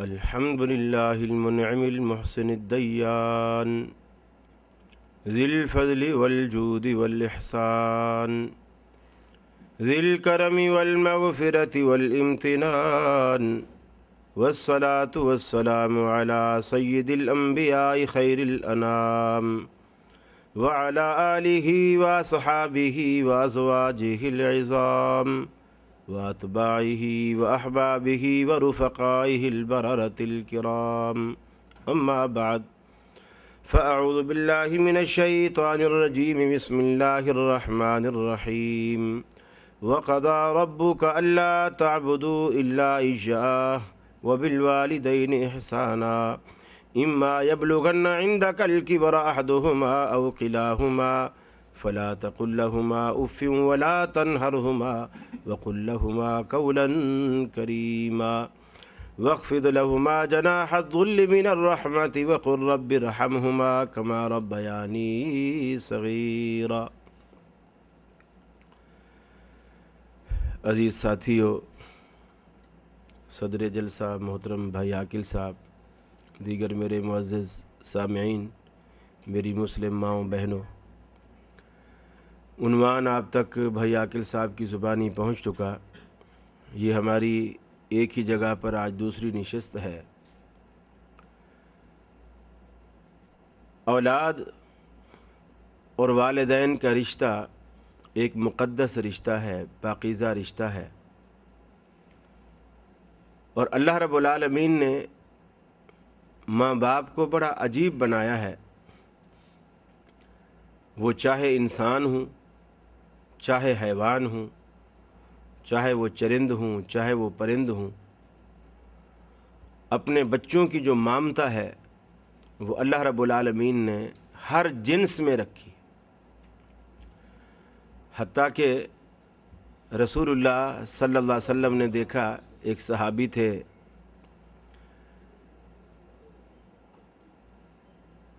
الحمد لله المنعم المحسن الديان ذي الفضل والجود والإحسان ذي الكرم والمغفرة والامتنان والصلاة والسلام على سيد الأنبياء خير الأنام وعلى آله وصحابه وأزواجه العظام وأتباعه وأحبابه ورفقائه البررة الكرام أما بعد فأعوذ بالله من الشيطان الرجيم بسم الله الرحمن الرحيم وقضى ربك ألا تعبدوا إلا إياه وبالوالدين إحسانا إما يبلغن عندك الكبر أحدهما أو كلاهما فلا تقل لهما أف ولا تنهرهما وقل لهما قولا كريما واخفض لهما جناح الذل من الرحمة وقل رب ارحمهما كما ربياني صغيرا۔ عزیز ساتھیو، صدر جلسہ محترم بھائی عاقل صاحب، دیگر میرے معزز سامعین، میری مسلم ماؤں بہنوں، عنوان آپ تک بھائی عاقل صاحب کی زبانی پہنچ چکا۔ یہ ہماری ایک ہی جگہ پر آج دوسری نشست ہے۔ اولاد اور والدین کا رشتہ ایک مقدس رشتہ ہے، پاکیزہ رشتہ ہے، اور اللہ رب العالمین نے ماں باپ کو بڑا عجیب بنایا ہے۔ وہ چاہے انسان ہوں، چاہے حیوان ہوں، چاہے وہ چرند ہوں، چاہے وہ پرند ہوں، اپنے بچوں کی جو ممتا ہے وہ اللہ رب العالمین نے ہر جنس میں رکھی۔ حتیٰ کہ رسول اللہ صلی اللہ علیہ وسلم نے دیکھا، ایک صحابی تھے،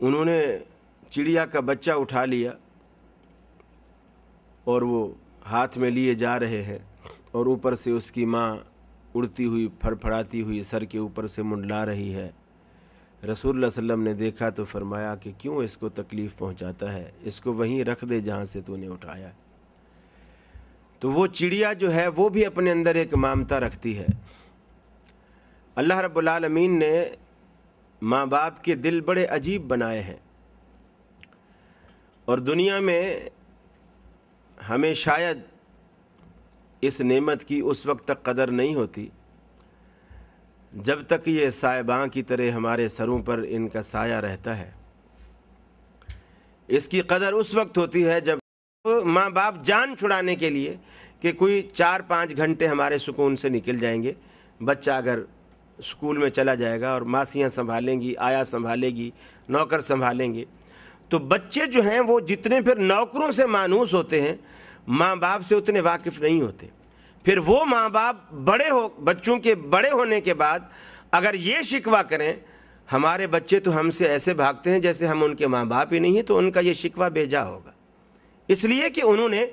انہوں نے چڑیا کا بچہ اٹھا لیا اور وہ ہاتھ میں لیے جا رہے ہیں، اور اوپر سے اس کی ماں اڑتی ہوئی پھڑپھڑاتی ہوئی سر کے اوپر سے منڈلا رہی ہے۔ رسول اللہ صلی اللہ علیہ وسلم نے دیکھا تو فرمایا کہ کیوں اس کو تکلیف پہنچاتا ہے، اس کو وہیں رکھ دے جہاں سے تو نے اٹھایا۔ تو وہ چڑیا جو ہے وہ بھی اپنے اندر ایک ممتا رکھتی ہے۔ اللہ رب العالمین نے ماں باپ کے دل بڑے عجیب بنائے ہیں، اور دنیا میں ہمیں شاید اس نعمت کی اس وقت تک قدر نہیں ہوتی جب تک یہ صاحباں کی طرح ہمارے سروں پر ان کا سایہ رہتا ہے۔ اس کی قدر اس وقت ہوتی ہے جب ماں باپ جان چھڑانے کے لیے کہ کوئی 4-5 گھنٹے ہمارے سکون سے نکل جائیں گے، بچہ اگر اسکول میں چلا جائے گا اور ماسیاں سنبھالیں گی، آیا سنبھالے گی، نوکر سنبھالیں گے، تو بچے جو ہیں وہ جتنے پھر نوکروں سے مانوس ہوتے ہیں، ماں باپ سے اتنے واقف نہیں ہوتے۔ پھر وہ ماں باپ بچوں کے بڑے ہونے کے بعد اگر یہ شکوہ کریں ہمارے بچے تو ہم سے ایسے بھاگتے ہیں جیسے ہم ان کے ماں باپ ہی نہیں ہیں، تو ان کا یہ شکوہ بے جا ہوگا، اس لیے کہ انہوں نے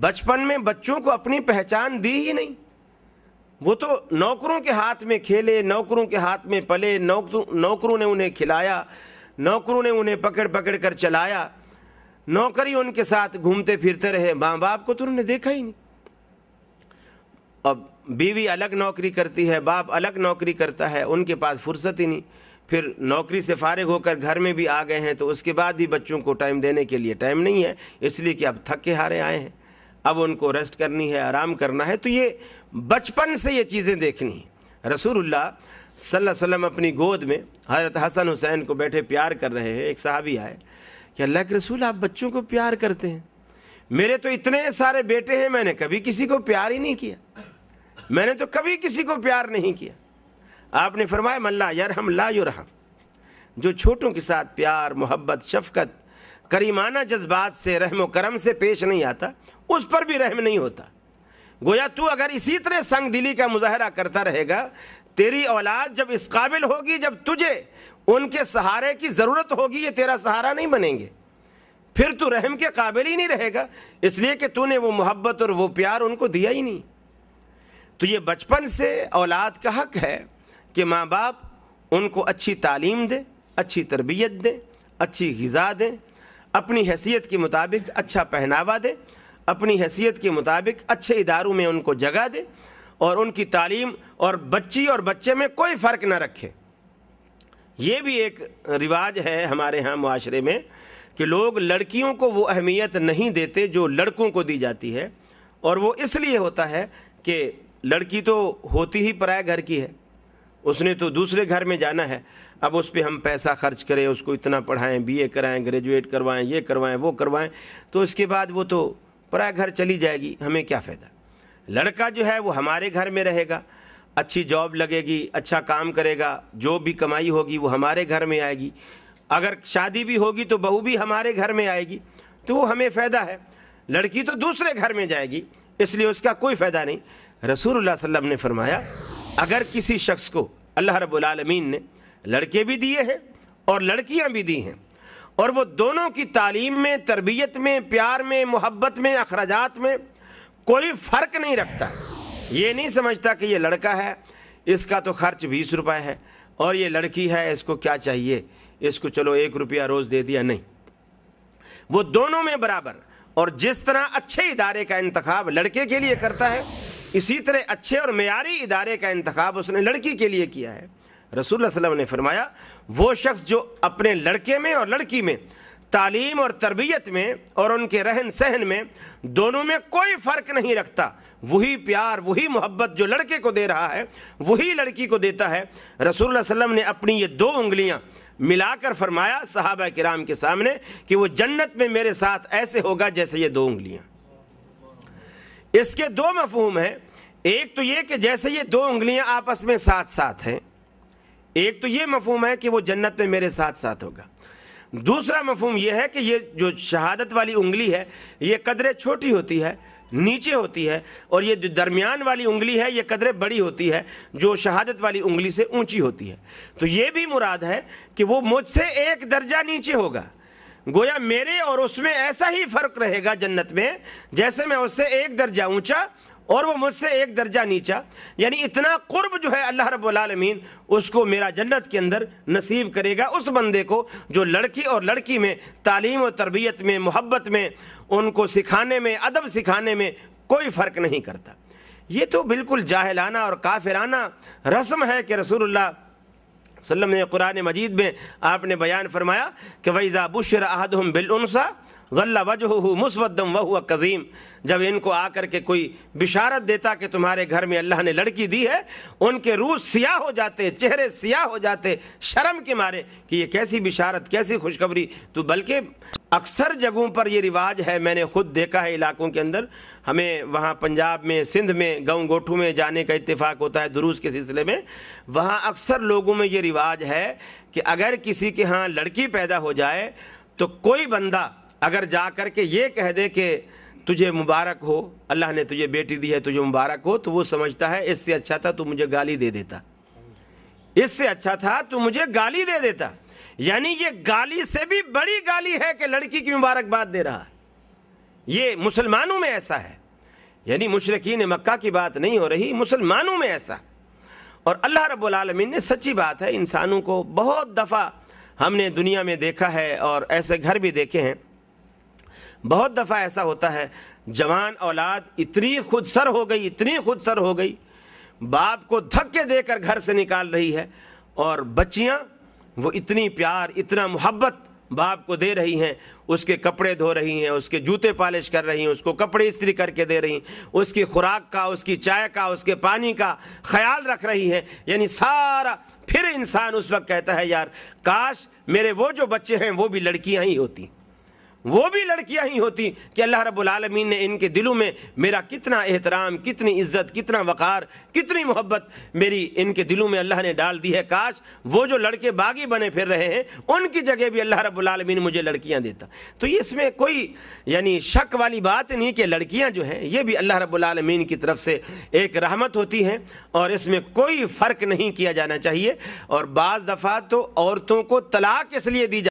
بچپن میں بچوں کو اپنی پہچان دی ہی نہیں۔ وہ تو نوکروں کے ہاتھ میں کھیلے، نوکروں کے ہاتھ میں پلے، نوکروں نے انہیں کھلایا، نوکروں نے انہیں پکڑ پکڑ کر چلایا، نوکری ان کے ساتھ گھومتے پھرتے رہے، ماں باپ کو تو انہوں نے دیکھا ہی نہیں۔ اب بیوی الگ نوکری کرتی ہے، باپ الگ نوکری کرتا ہے، ان کے پاس فرصت ہی نہیں۔ پھر نوکری سے فارغ ہو کر گھر میں بھی آ گئے ہیں تو اس کے بعد بھی بچوں کو ٹائم دینے کے لیے ٹائم نہیں ہے، اس لیے کہ اب تھکے ہارے آئے ہیں، اب ان کو ریسٹ کرنی ہے، آرام کرنا ہے۔ تو یہ بچپن سے یہ چیزیں دیکھنی ہیں۔ رسول اللہ صلی اللہ علیہ وسلم اپنی گود میں حضرت حسن حسین کو بیٹھے پیار کر رہے ہیں۔ ایک صحابی آئے کہ اللہ کے رسول آپ بچوں کو پیار کرتے ہیں، میرے تو اتنے سارے بیٹے ہیں، میں نے کبھی کسی کو پیار ہی نہیں کیا، میں نے تو کبھی کسی کو پیار نہیں کیا۔ آپ نے فرمایا من لا یرحم لا یرحم، جو چھوٹوں کے ساتھ پیار، محبت، شفقت، کریمانہ جذبات سے، رحم و کرم سے پیش نہیں آتا، اس پر بھی رحم نہیں ہوتا۔ گویا تو اگر اسی طرح سنگ دلی کا مظاہرہ کرتا رہے گا، تیری اولاد جب اس قابل ہوگی، جب تجھے ان کے سہارے کی ضرورت ہوگی، یہ تیرا سہارا نہیں بنیں گے، پھر تو رحم کے قابل ہی نہیں رہے گا، اس لیے کہ تو نے وہ محبت اور وہ پیار ان کو دیا ہی نہیں۔ تو تو یہ بچپن سے اولاد کا حق ہے کہ ماں باپ ان کو اچھی تعلیم دیں، اچھی تربیت دیں، اچھی غذا دیں، اپنی حیثیت کے مطابق اچھا پہناوا دیں، اپنی حیثیت کے مطابق اچھے اداروں میں ان کو جگہ دیں، اور ان کی تعلیم اور بچی اور بچے میں کوئی فرق نہ رکھے۔ یہ بھی ایک رواج ہے ہمارے ہاں معاشرے میں کہ لوگ لڑکیوں کو وہ اہمیت نہیں دیتے جو لڑکوں کو دی جاتی ہے، اور وہ اس لیے ہوتا ہے کہ لڑکی تو ہوتی ہی پرائے گھر کی ہے، اس نے تو دوسرے گھر میں جانا ہے، اب اس پہ ہم پیسہ خرچ کریں، اس کو اتنا پڑھائیں، بی اے کرائیں، گریجویٹ کروائیں، یہ کروائیں، وہ کروائیں، تو اس کے بعد وہ تو پرائے گھر چلی جائے گی، ہمیں کیا فائدہ۔ لڑکا جو ہے وہ ہمارے گھر میں رہے گا، اچھی جاب لگے گی، اچھا کام کرے گا، جو بھی کمائی ہوگی وہ ہمارے گھر میں آئے گی، اگر شادی بھی ہوگی تو بہو بھی ہمارے گھر میں آئے گی، تو وہ ہمیں فائدہ ہے۔ لڑکی تو دوسرے گھر میں جائے گی، اس لیے اس کا کوئی فائدہ نہیں۔ رسول اللہ صلی اللہ علیہ وسلم نے فرمایا اگر کسی شخص کو اللہ رب العالمین نے لڑکے بھی دیے ہیں اور لڑکیاں بھی دی ہیں، اور وہ دونوں کی تعلیم میں، تربیت میں، پیار میں، محبت میں، اخراجات میں کوئی فرق نہیں رکھتا، یہ نہیں سمجھتا کہ یہ لڑکا ہے اس کا تو خرچ 20 روپے ہے اور یہ لڑکی ہے اس کو کیا چاہیے، اس کو چلو 1 روپیہ روز دے دیا، نہیں، وہ دونوں میں برابر۔ اور جس طرح اچھے ادارے کا انتخاب لڑکے کے لیے کرتا ہے، اسی طرح اچھے اور معیاری ادارے کا انتخاب اس نے لڑکی کے لیے کیا ہے۔ رسول اللہ صلی اللہ علیہ وسلم نے فرمایا وہ شخص جو اپنے لڑکے میں اور لڑکی میں، تعلیم اور تربیت میں اور ان کے رہن سہن میں، دونوں میں کوئی فرق نہیں رکھتا، وہی پیار، وہی محبت جو لڑکے کو دے رہا ہے وہی لڑکی کو دیتا ہے۔ رسول اللہ صلی اللہ علیہ وسلم نے اپنی یہ 2 انگلیاں ملا کر فرمایا صحابہ کرام کے سامنے کہ وہ جنت میں میرے ساتھ ایسے ہوگا جیسے یہ 2 انگلیاں۔ اس کے 2 مفہوم ہیں، ایک تو یہ کہ جیسے یہ 2 انگلیاں آپس میں ساتھ ساتھ ہیں، ایک تو یہ مفہوم ہے کہ وہ جنت میں میرے ساتھ ساتھ ہوگا۔ دوسرا مفہوم یہ ہے کہ یہ جو شہادت والی انگلی ہے یہ قدرے چھوٹی ہوتی ہے، نیچے ہوتی ہے، اور یہ جو درمیان والی انگلی ہے یہ قدرے بڑی ہوتی ہے، جو شہادت والی انگلی سے اونچی ہوتی ہے۔ تو یہ بھی مراد ہے کہ وہ مجھ سے 1 درجہ نیچے ہوگا، گویا میرے اور اس میں ایسا ہی فرق رہے گا جنت میں جیسے میں اس سے 1 درجہ اونچا اور وہ مجھ سے 1 درجہ نیچا، یعنی اتنا قرب جو ہے اللہ رب العالمین اس کو میرا جنت کے اندر نصیب کرے گا اس بندے کو جو لڑکی اور لڑکی میں، تعلیم و تربیت میں، محبت میں، ان کو سکھانے میں، ادب سکھانے میں کوئی فرق نہیں کرتا۔ یہ تو بالکل جاہلانہ اور کافرانہ رسم ہے کہ رسول اللہ صلی اللہ علیہ وسلم نے قرآن مجید میں آپ نے بیان فرمایا کہ وَإِذَا بُشِّرَ أَحَدُهُمْ بِالْأُنْثَىٰ ظَلَّ وَجْهُهُ مُسْوَدًّا وَهُوَ كَظِيمٌ، جب ان کو آ کر کے کوئی بشارت دیتا کہ تمہارے گھر میں اللہ نے لڑکی دی ہے، ان کے روح سیاہ ہو جاتے، چہرے سیاہ ہو جاتے شرم کے مارے کہ یہ کیسی بشارت، کیسی خوشخبری۔ تو بلکہ اکثر جگہوں پر یہ رواج ہے، میں نے خود دیکھا ہے علاقوں کے اندر، ہمیں وہاں پنجاب میں، سندھ میں، گاؤں گوٹھوں میں جانے کا اتفاق ہوتا ہے دروس کے سلسلے میں، وہاں اکثر لوگوں میں یہ رواج ہے کہ اگر کسی کے ہاں لڑکی پیدا ہو جائے تو کوئی بندہ اگر جا کر کے یہ کہہ دے کہ تجھے مبارک ہو، اللہ نے تجھے بیٹی دی ہے، تجھے مبارک ہو، تو وہ سمجھتا ہے اس سے اچھا تھا تو مجھے گالی دے دیتا، اس سے اچھا تھا تو مجھے گالی دے دیتا۔ یعنی یہ گالی سے بھی بڑی گالی ہے کہ لڑکی کی مبارکباد دے رہا ہے۔ یہ مسلمانوں میں ایسا ہے، یعنی مشرکین مکہ کی بات نہیں ہو رہی، مسلمانوں میں ایسا ہے۔ اور اللہ رب العالمین نے، سچی بات ہے، انسانوں کو بہت دفعہ ہم نے دنیا میں دیکھا ہے اور ایسے گھر بھی دیکھے ہیں، بہت دفعہ ایسا ہوتا ہے جوان اولاد اتنی خود سر ہو گئی، اتنی خود سر ہو گئی، باپ کو دھکے دے کر گھر سے نکال رہی ہے، اور بچیاں وہ اتنی پیار، اتنا محبت باپ کو دے رہی ہیں، اس کے کپڑے دھو رہی ہیں، اس کے جوتے پالش کر رہی ہیں، اس کو کپڑے استری کر کے دے رہی ہیں، اس کی خوراک کا، اس کی چائے کا، اس کے پانی کا خیال رکھ رہی ہیں، یعنی سارا۔ پھر انسان اس وقت کہتا ہے یار کاش میرے وہ جو بچے ہیں وہ بھی لڑکیاں ہی ہوتی، وہ بھی لڑکیاں ہی ہوتی، کہ اللہ رب العالمین نے ان کے دلوں میں میرا کتنا احترام، کتنی عزت، کتنا وقار، کتنی محبت میری ان کے دلوں میں اللہ نے ڈال دی ہے۔ کاش وہ جو لڑکے باغی بنے پھر رہے ہیں ان کی جگہ بھی اللہ رب العالمین مجھے لڑکیاں دیتا۔ تو اس میں کوئی یعنی شک والی بات نہیں کہ لڑکیاں جو ہیں یہ بھی اللہ رب العالمین کی طرف سے ایک رحمت ہوتی ہیں، اور اس میں کوئی فرق نہیں کیا جانا چاہیے۔ اور بعض دفعہ تو عورتوں کو طلاق اس لیے دی